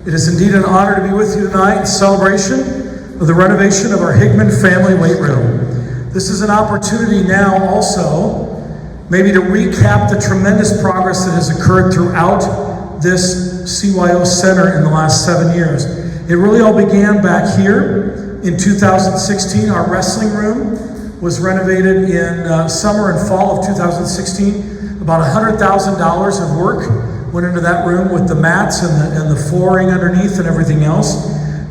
It is indeed an honor to be with you tonight in celebration of the renovation of our Higman family weight room. This is an opportunity now also maybe to recap the tremendous progress that has occurred throughout this CYO Center in the last 7 years. It really all began back here in 2016. Our wrestling room was renovated in summer and fall of 2016. About $100,000 of work went into that room with the mats and the flooring underneath and everything else.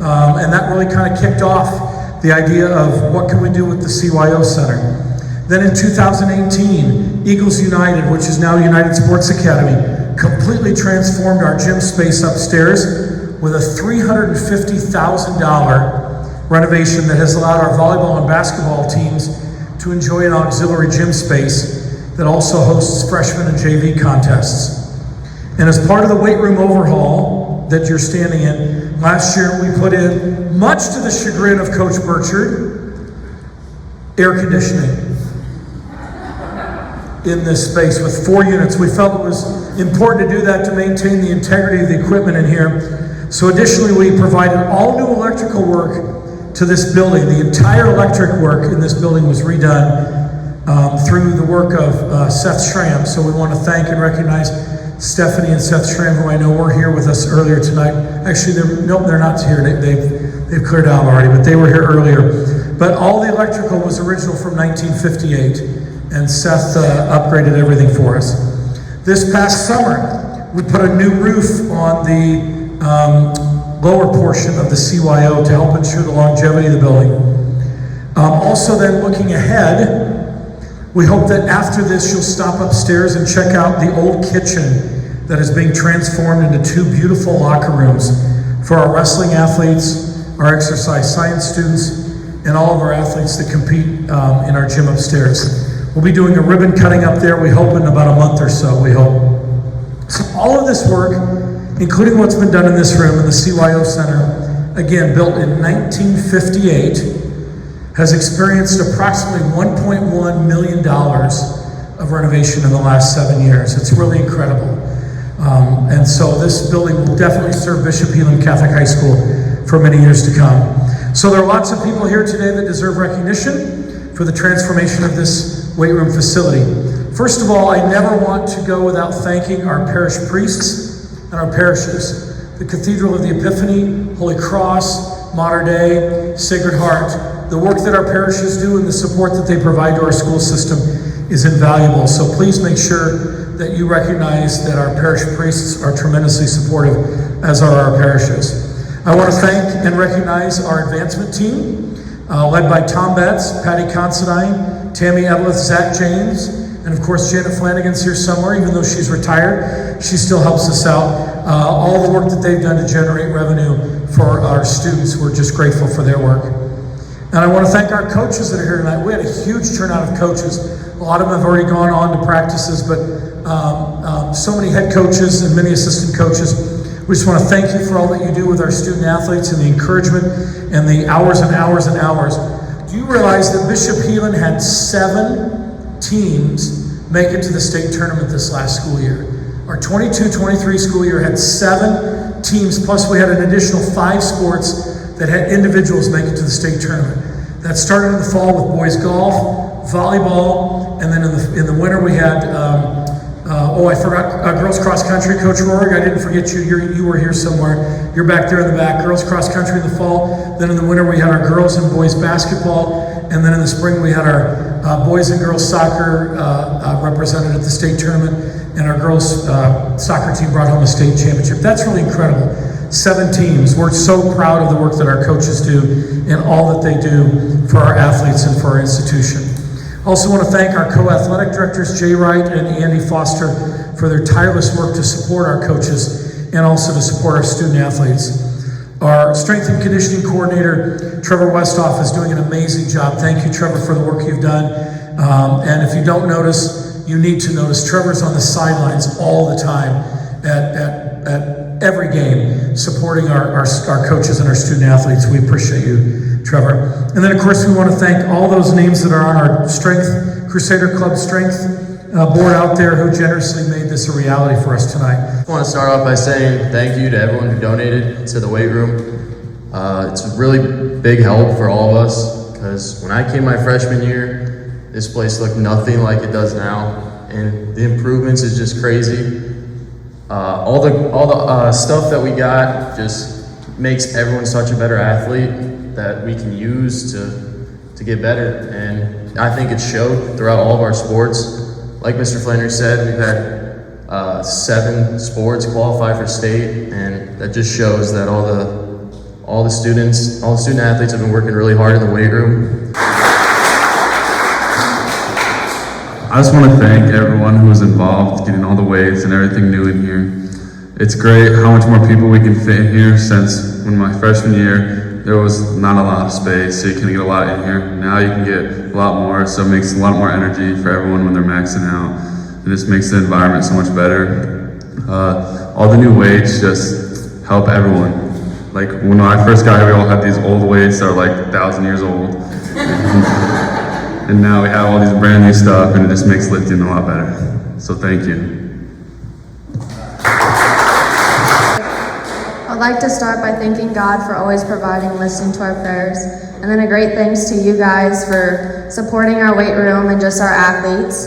And that really kind of kicked off the idea of what can we do with the CYO Center. Then in 2018, Eagles United, which is now United Sports Academy, completely transformed our gym space upstairs with a $350,000 renovation that has allowed our volleyball and basketball teams to enjoy an auxiliary gym space that also hosts freshman and JV contests. And as part of the weight room overhaul that you're standing in, last year we put in, much to the chagrin of Coach Burchard, air conditioning in this space with 4 units. We felt it was important to do that to maintain the integrity of the equipment in here. So additionally, we provided all new electrical work to this building. The entire electric work in this building was redone through the work of Seth Schramm. So we want to thank and recognize Stephanie and Seth Schramm, who I know were here with us earlier tonight. Actually, they're not here. They've cleared out already, but they were here earlier. But all the electrical was original from 1958, and Seth upgraded everything for us. This past summer, we put a new roof on the lower portion of the CYO to help ensure the longevity of the building. Also then looking ahead, we hope that after this you'll stop upstairs and check out the old kitchen that is being transformed into 2 beautiful locker rooms for our wrestling athletes, our exercise science students, and all of our athletes that compete in our gym upstairs. We'll be doing a ribbon cutting up there, we hope in about a month or so, we hope. So all of this work, including what's been done in this room in the CYO Center, again, built in 1958, has experienced approximately $1.1 million of renovation in the last 7 years. It's really incredible. And so this building will definitely serve Bishop Hieland Catholic High School for many years to come. So there are lots of people here today that deserve recognition for the transformation of this weight room facility. First of all, I never want to go without thanking our parish priests and our parishes. The Cathedral of the Epiphany, Holy Cross, Mater Dei, Sacred Heart. The work that our parishes do and the support that they provide to our school system is invaluable. So please make sure that you recognize that our parish priests are tremendously supportive, as are our parishes. I want to thank and recognize our advancement team, led by Tom Betts, Patty Considine, Tammy Eveleth, Zach James, and of course Janet Flanagan's here somewhere. Even though she's retired, she still helps us out. All the work that they've done to generate revenue for our students, we're just grateful for their work. And I want to thank our coaches that are here tonight. We had a huge turnout of coaches. A lot of them have already gone on to practices, but so many head coaches and many assistant coaches. We just want to thank you for all that you do with our student athletes and the encouragement and the hours and hours and hours. Do you realize that Bishop Hieland had 7 teams make it to the state tournament this last school year? Our 22-23 school year had 7 teams, plus we had an additional 5 sports that had individuals make it to the state tournament. That started in the fall with boys golf, volleyball, and then in the winter we had, I forgot, girls cross country. Coach Rohrig, I didn't forget you. You were here somewhere. You're back there in the back. Girls cross country in the fall. Then in the winter we had our girls and boys basketball. And then in the spring we had our boys and girls soccer represented at the state tournament. And our girls soccer team brought home a state championship. That's really incredible. 7 teams. We're so proud of the work that our coaches do and all that they do for our athletes and for our institution. Also want to thank our co-athletic directors, Jay Wright and Andy Foster, for their tireless work to support our coaches and also to support our student athletes. Our strength and conditioning coordinator, Trevor Westhoff, is doing an amazing job. Thank you, Trevor, for the work you've done. And if you don't notice, you need to notice Trevor's on the sidelines all the time at every game, supporting our coaches and our student athletes. We appreciate you, Trevor. And then, of course, we want to thank all those names that are on our Strength Crusader Club Strength board out there who generously made this a reality for us tonight. I want to start off by saying thank you to everyone who donated to the weight room. It's a really big help for all of us, because when I came my freshman year, this place looked nothing like it does now, and the improvements is just crazy. All the stuff that we got just makes everyone such a better athlete that we can use to get better, and I think it showed throughout all of our sports. Like Mr. Flannery said, we've had 7 sports qualify for state, and that just shows that all the student athletes have been working really hard in the weight room. I just want to thank everyone who was involved, getting all the weights and everything new in here. It's great how much more people we can fit in here, since when my freshman year, there was not a lot of space, so you couldn't get a lot in here. Now you can get a lot more, so it makes a lot more energy for everyone when they're maxing out. And this makes the environment so much better. All the new weights just help everyone. Like when I first got here, we all had these old weights that are like 1,000 years old. And now we have all these brand new stuff, and it just makes lifting a lot better. So thank you. I'd like to start by thanking God for always providing and listening to our prayers. And then a great thanks to you guys for supporting our weight room and just our athletes.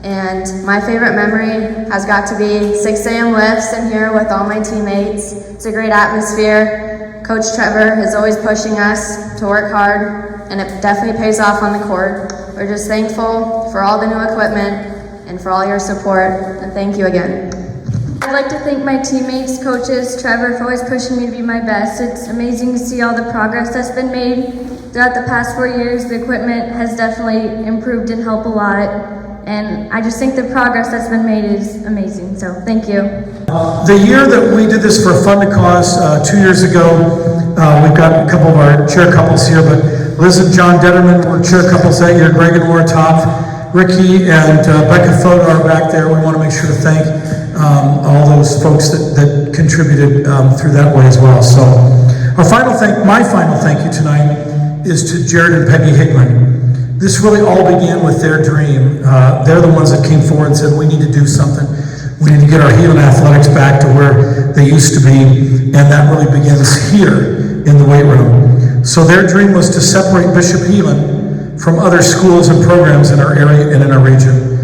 And my favorite memory has got to be 6 a.m. lifts in here with all my teammates. It's a great atmosphere. Coach Trevor is always pushing us to work hard, and it definitely pays off on the court. We're just thankful for all the new equipment and for all your support, and thank you again. I'd like to thank my teammates, coaches, Trevor, for always pushing me to be my best. It's amazing to see all the progress that's been made. Throughout the past 4 years, the equipment has definitely improved and helped a lot. And I just think the progress that's been made is amazing, so thank you. The year that we did this for a fund to cause 2 years ago, we've got a couple of our chair couples here, but Liz and John Detterman were chair couples that year, Greg and Laura Topp. Ricky and Becca Foda are back there. We want to make sure to thank all those folks that contributed through that way as well. So my final thank you tonight is to Jared and Peggy Higman. This really all began with their dream. They're the ones that came forward and said, we need to do something. We need to get our Heelan athletics back to where they used to be, and that really begins here in the weight room. So their dream was to separate Bishop Heelan from other schools and programs in our area and in our region.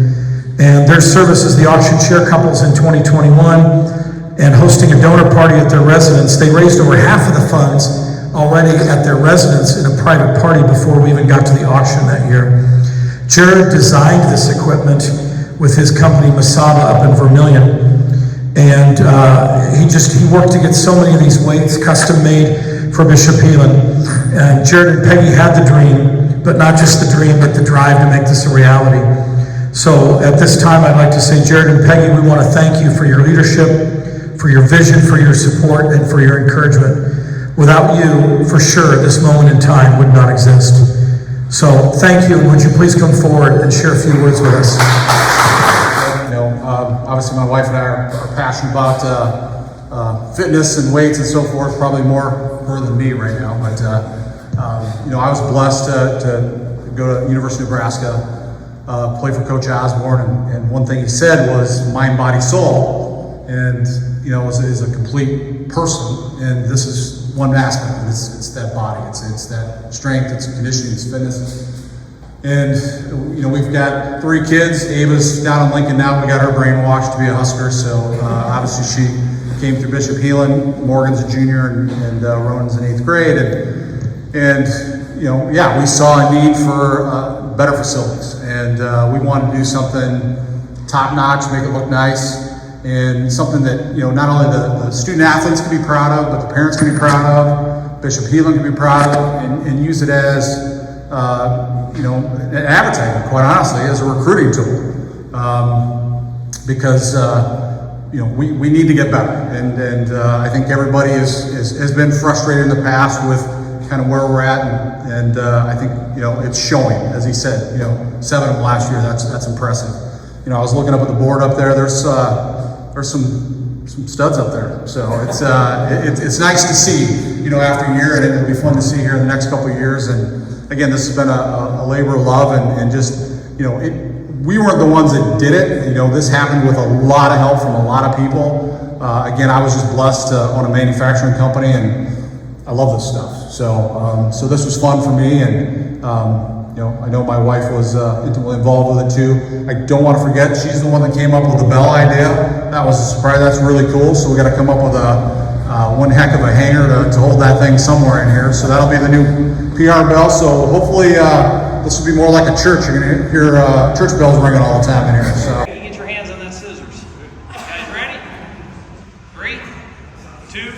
And their service as the auction chair couples in 2021 and hosting a donor party at their residence. They raised over half of the funds already at their residence in a private party before we even got to the auction that year. Jared designed this equipment with his company Masaba up in Vermilion. And he worked to get so many of these weights custom made for Bishop Heelan. And Jared and Peggy had the dream, but not just the dream, but the drive to make this a reality. So at this time, I'd like to say, Jared and Peggy, we want to thank you for your leadership, for your vision, for your support, and for your encouragement. Without you, for sure, this moment in time would not exist. So thank you, and would you please come forward and share a few words with us? Obviously my wife and I are passionate about fitness and weights and so forth, probably more her than me right now. But I was blessed to go to University of Nebraska, play for Coach Osborne, and one thing he said was mind, body, soul, and is a complete person, and this is one aspect. It's that body, it's that strength, it's conditioning, it's fitness. And we've got 3 kids. Ava's down in Lincoln now. We got her brainwashed to be a Husker, so obviously she came through Bishop Heelan. Morgan's a junior, and Ronan's in 8th grade, and we saw a need for better facilities, and we wanted to do something top notch, make it look nice, and something that not only the student athletes can be proud of, but the parents can be proud of, Bishop Heelan can be proud of, and use it as advertising, quite honestly, as a recruiting tool, because we need to get better, and I think everybody has been frustrated in the past with kind of where we're at, and I think it's showing, as he said, 7 of them last year. That's impressive. I was looking up at the board up there. There's some studs up there, so it's nice to see after a year, and it'll be fun to see here in the next couple of years. And again, this has been a labor of love, and just we weren't the ones that did it. You know, this happened with a lot of help from a lot of people. Again, I was just blessed to own a manufacturing company, and I love this stuff. So this was fun for me, and you know, I know my wife was intimately involved with it too. I don't want to forget, she's the one that came up with the bell idea. That was a surprise. That's really cool. So we got to come up with one heck of a hanger to hold that thing somewhere in here. So that'll be the new PR bell. So hopefully this will be more like a church. You're gonna hear church bells ringing all the time in here. So. Get your hands on that scissors. Guys ready? 3, 2,